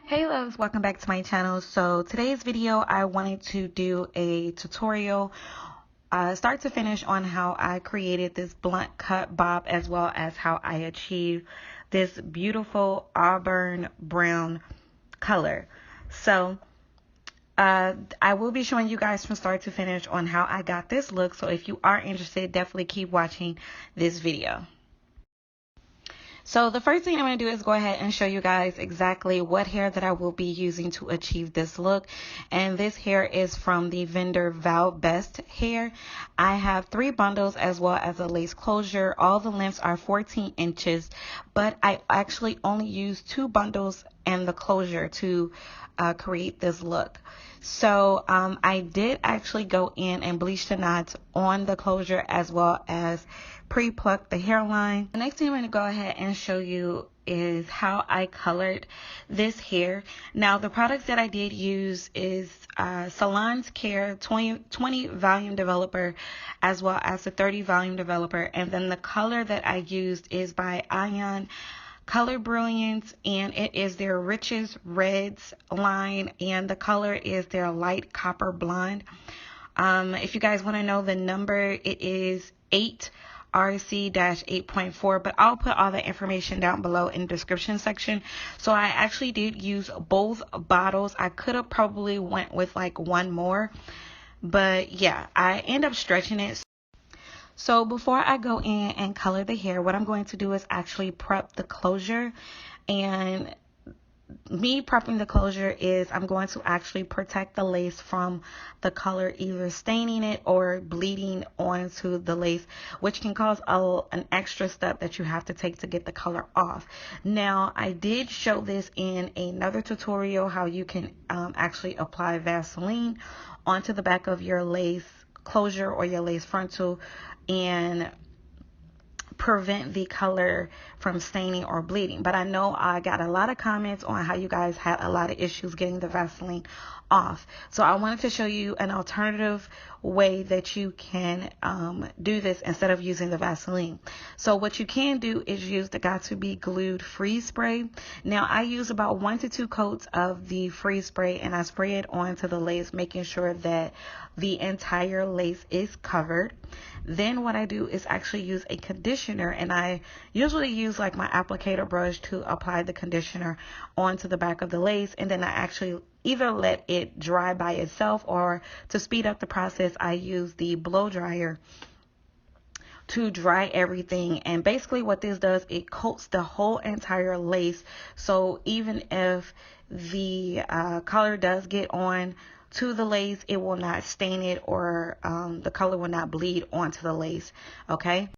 Hey loves, welcome back to my channel. So today's video I wanted to do a tutorial start to finish on how I created this blunt cut bob, as well as how I achieved this beautiful auburn brown color. So I will be showing you guys from start to finish on how I got this look. So if you are interested, definitely keep watching this video. So the first thing I'm going to do is go ahead and show you guys exactly what hair that I will be using to achieve this look. And this hair is from the vendor Vallbest hair. I have 3 bundles as well as a lace closure. All the lengths are 14 inches, but I actually only used 2 bundles and the closure to create this look. So I did actually go in and bleach the knots on the closure as well as pre-pluck the hairline. The next thing I'm going to go ahead and show you is how I colored this hair. Now the products that I did use is Salon's Care 20 volume developer as well as the 30 volume developer, and then the color that I used is by Ion Color Brilliance, and it is their Richest Reds line, and the color is their light copper blonde. If you guys want to know the number, it is 8RC-8.4, but I'll put all the information down below in the description section. So I actually did use both bottles. I could have probably went with like one more, but yeah, I end up stretching it. So before I go in and color the hair, what I'm going to do is actually prep the closure. And me prepping the closure is I'm going to actually protect the lace from the color either staining it or bleeding onto the lace, which can cause an extra step that you have to take to get the color off. Now, I did show this in another tutorial, how you can actually apply Vaseline onto the back of your lace closure or your lace frontal and prevent the color from staining or bleeding. But I know I got a lot of comments on how you guys had a lot of issues getting the Vaseline off. So I wanted to show you an alternative way that you can do this instead of using the Vaseline. So what you can do is use the Got to Be Glued freeze spray. Now I use about 1 to 2 coats of the freeze spray, and I spray it onto the lace, making sure that the entire lace is covered. Then what I do is actually use a conditioner, and I usually use like my applicator brush to apply the conditioner onto the back of the lace, and then I actually either let it dry by itself, or to speed up the process I use the blow dryer to dry everything. And basically what this does, it coats the whole entire lace, so even if the color does get on to the lace, it will not stain it, or the color will not bleed onto the lace. Okay,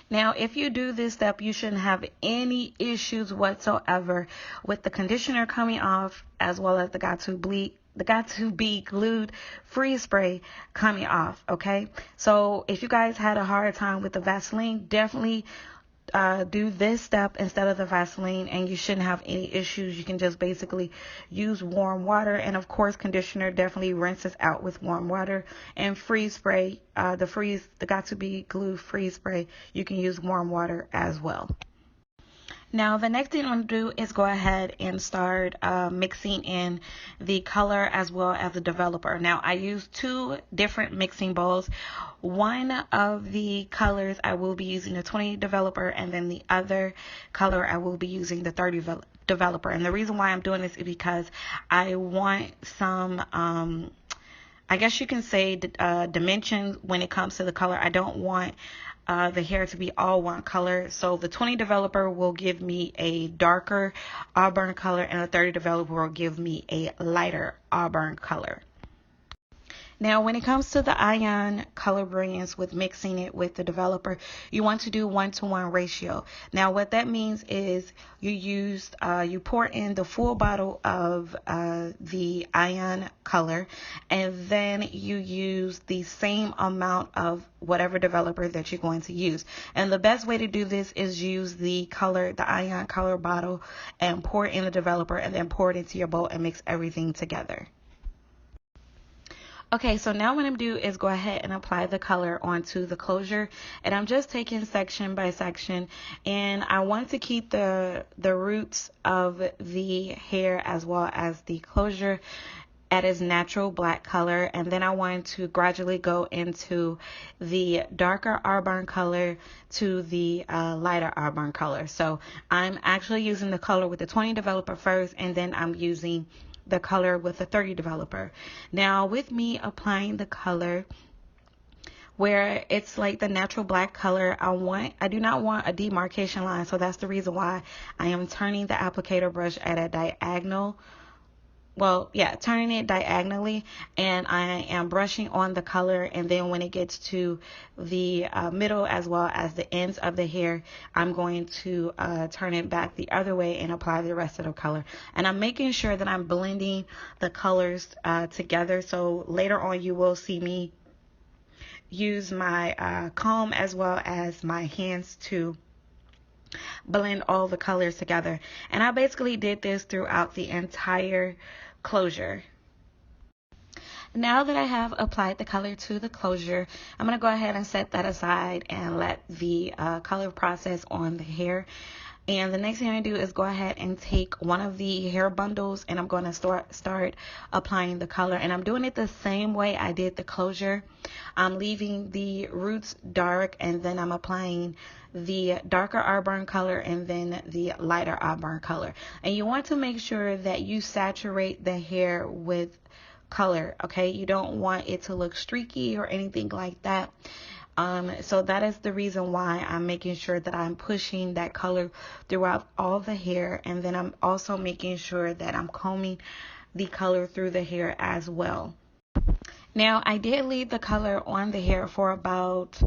now if you do this step, you shouldn't have any issues whatsoever with the conditioner coming off, as well as the Got to Be Glued freeze spray coming off. Okay, so if you guys had a hard time with the Vaseline, definitely do this step instead of the Vaseline, and you shouldn't have any issues. You can just basically use warm water, and of course conditioner definitely rinses out with warm water, and freeze spray, the Got to Be Glued freeze spray, you can use warm water as well. Now the next thing I'm going to do is go ahead and start mixing in the color as well as the developer. Now I use 2 different mixing bowls. One of the colors I will be using the 20 developer, and then the other color I will be using the 30 developer. And the reason why I'm doing this is because I want some I guess you can say dimensions when it comes to the color. I don't want the hair to be all one color. So the 20 developer will give me a darker auburn color, and the 30 developer will give me a lighter auburn color. Now, when it comes to the Ion Color Brilliance with mixing it with the developer, you want to do 1-to-1 ratio. Now, what that means is you pour in the full bottle of the Ion color, and then you use the same amount of whatever developer that you're going to use. And the best way to do this is use the Ion color bottle, and pour in the developer, and then pour it into your bowl and mix everything together. Okay, so now what I'm gonna do is go ahead and apply the color onto the closure, and I'm just taking section by section, and I want to keep the roots of the hair as well as the closure at its natural black color, and then I want to gradually go into the darker auburn color to the lighter auburn color. So I'm actually using the color with the 20 developer first, and then I'm using the color with the 30 developer. Now with me applying the color where it's like the natural black color, I do not want a demarcation line, so that's the reason why I am turning the applicator brush at a diagonal. Well, yeah, turning it diagonally, and I am brushing on the color, and then when it gets to the middle as well as the ends of the hair, I'm going to turn it back the other way and apply the rest of the color. And I'm making sure that I'm blending the colors together, so later on you will see me use my comb as well as my hands to blend all the colors together. And I basically did this throughout the entire closure. Now that I have applied the color to the closure, I'm going to go ahead and set that aside and let the color process on the hair. And the next thing I do is go ahead and take one of the hair bundles, and I'm going to start applying the color. And I'm doing it the same way I did the closure. I'm leaving the roots dark, and then I'm applying the darker auburn color and then the lighter auburn color. And you want to make sure that you saturate the hair with color, okay? You don't want it to look streaky or anything like that. So that is the reason why I'm making sure that I'm pushing that color throughout all the hair, and then I'm also making sure that I'm combing the color through the hair as well. Now, I did leave the color on the hair for about,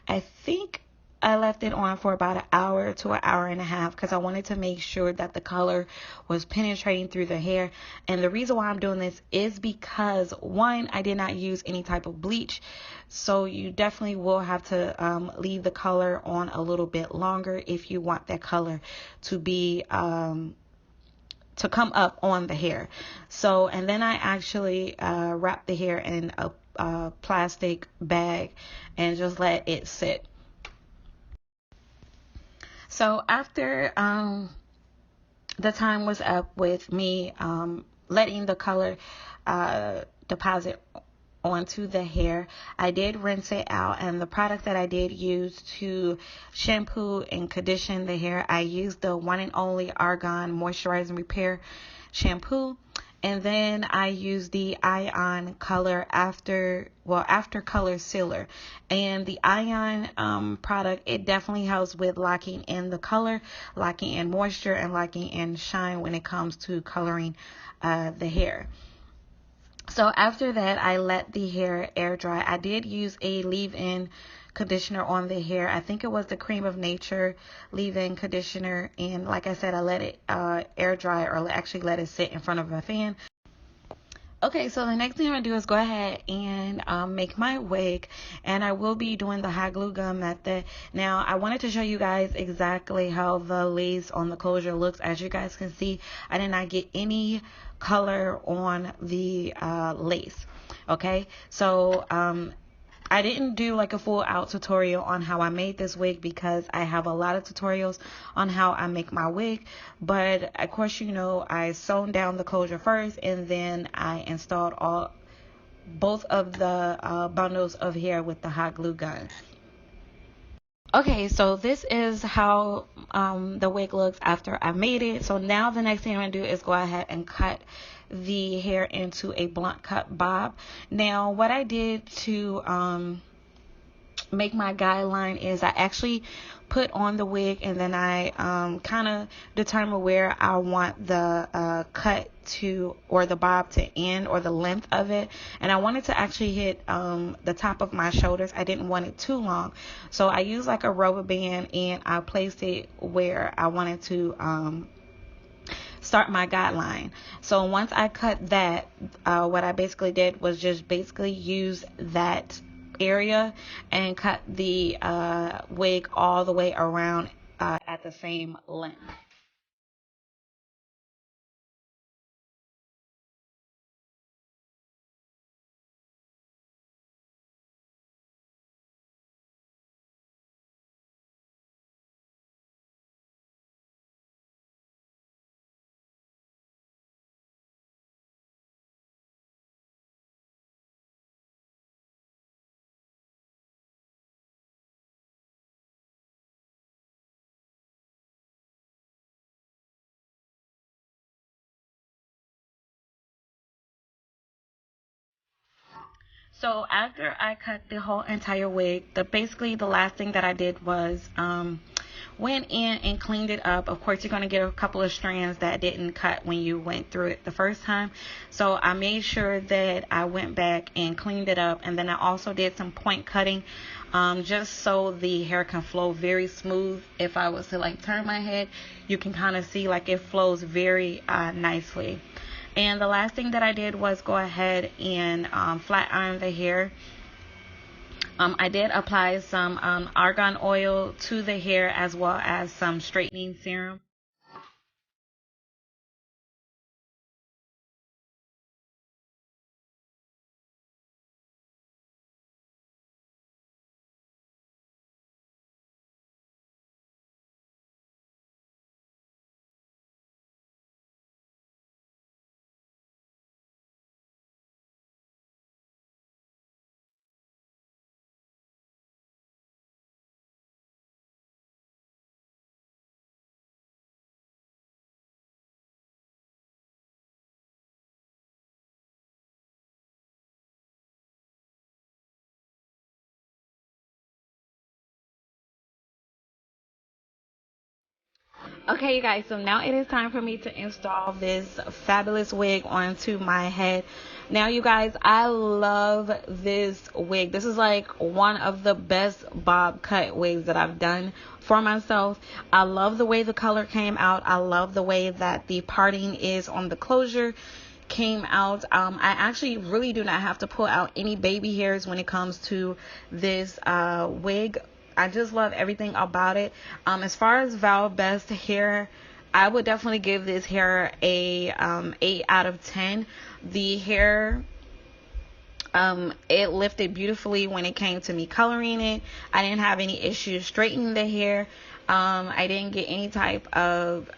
I think I left it on for about an hour to an hour and a half because I wanted to make sure that the color was penetrating through the hair. And the reason why I'm doing this is because, one, I did not use any type of bleach. So you definitely will have to leave the color on a little bit longer if you want that color to be to come up on the hair. So, and then I actually wrap the hair in a plastic bag and just let it sit. So after the time was up with me letting the color deposit onto the hair, I did rinse it out, and the product that I did use to shampoo and condition the hair, I used the one and only Argan Moisturize and Repair shampoo. And then I used the Ion Color after color sealer. And the Ion product, it definitely helps with locking in the color, locking in moisture, and locking in shine when it comes to coloring the hair. So after that, I let the hair air dry. I did use a leave-in conditioner on the hair. I think it was the Cream of Nature leave-in conditioner, and like I said, I let it air dry, or actually let it sit in front of a fan. Okay, so the next thing I'm going to do is go ahead and make my wig, and I will be doing the hot glue gun method. Now, I wanted to show you guys exactly how the lace on the closure looks. As you guys can see, I did not get any color on the lace. Okay, so I didn't do like a full out tutorial on how I made this wig because I have a lot of tutorials on how I make my wig, but of course, you know, I sewn down the closure first, and then I installed both of the bundles of hair with the hot glue gun. Okay, so this is how the wig looks after I made it. So now the next thing I'm going to do is go ahead and cut the hair into a blunt cut bob. Now, what I did to make my guideline is I actually put on the wig, and then I kind of determine where I want the cut to, or the bob to end, or the length of it. And I wanted to actually hit the top of my shoulders. I didn't want it too long, so I used like a rubber band, and I placed it where I wanted to start my guideline. So once I cut that, what I basically did was just basically use that area and cut the wig all the way around at the same length. So after I cut the whole entire wig, basically the last thing that I did was went in and cleaned it up. Of course, you're going to get a couple of strands that didn't cut when you went through it the first time. So I made sure that I went back and cleaned it up. And then I also did some point cutting just so the hair can flow very smooth. If I was to like turn my head, you can kind of see like it flows very nicely. And the last thing that I did was go ahead and flat iron the hair. I did apply some argan oil to the hair as well as some straightening serum. Okay, you guys, so now it is time for me to install this fabulous wig onto my head. Now, you guys, I love this wig. This is like one of the best bob cut wigs that I've done for myself. I love the way the color came out. I love the way that the parting is on the closure came out. I actually really do not have to pull out any baby hairs when it comes to this wig. I just love everything about it. As far as Vallbest hair, I would definitely give this hair a 8 out of 10. The hair, it lifted beautifully when it came to me coloring it. I didn't have any issues straightening the hair. I didn't get any type of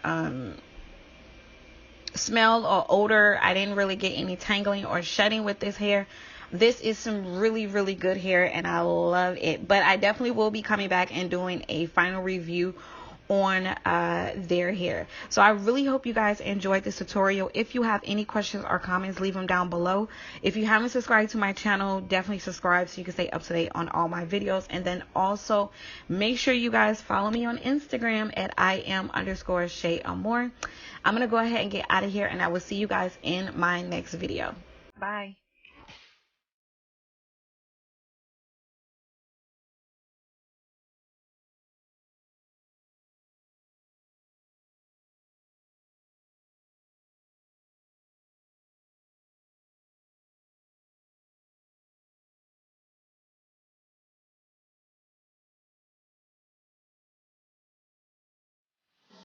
smell or odor. I didn't really get any tangling or shedding with this hair. This is some really, really good hair and I love it. But I definitely will be coming back and doing a final review on their hair. So I really hope you guys enjoyed this tutorial. If you have any questions or comments, leave them down below. If you haven't subscribed to my channel, definitely subscribe so you can stay up to date on all my videos. And then also make sure you guys follow me on Instagram at @I am_Shay Amour. I'm gonna go ahead and get out of here and I will see you guys in my next video. Bye.